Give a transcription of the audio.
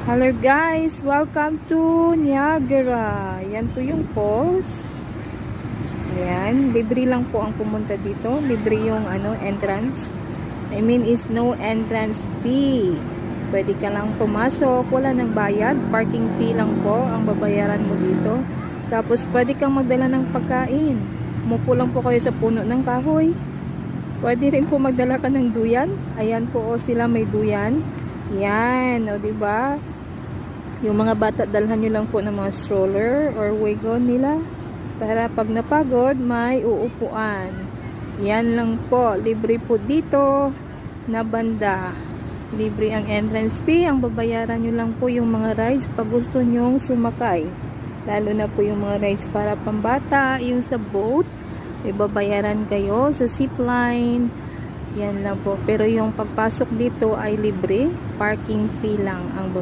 Hello guys, welcome to Niagara. Yan po yung falls. Yan, libre lang po ang pumunta dito. Libre yung entrance. I mean is no entrance fee. Pwede ka lang pumasok, wala nang bayad. Parking fee lang po ang babayaran mo dito. Tapos pwede kang magdala ng pagkain. Umupo lang po kayo sa puno ng kahoy. Pwede rin po magdala ka ng duyan. Ayan po sila may duyan. Yan, o diba? Yung mga bata, dalhan nyo lang po ng mga stroller or wagon nila. Para pag napagod, may uupuan. Yan lang po. Libre po dito na banda. Libre ang entrance fee. Ang babayaran nyo lang po yung mga rides pag gusto nyong sumakay. Lalo na po yung mga rides para pambata. Yung sa boat, ibabayaran kayo sa zipline. Yan lang po. Pero yung pagpasok dito ay libre. Parking fee lang ang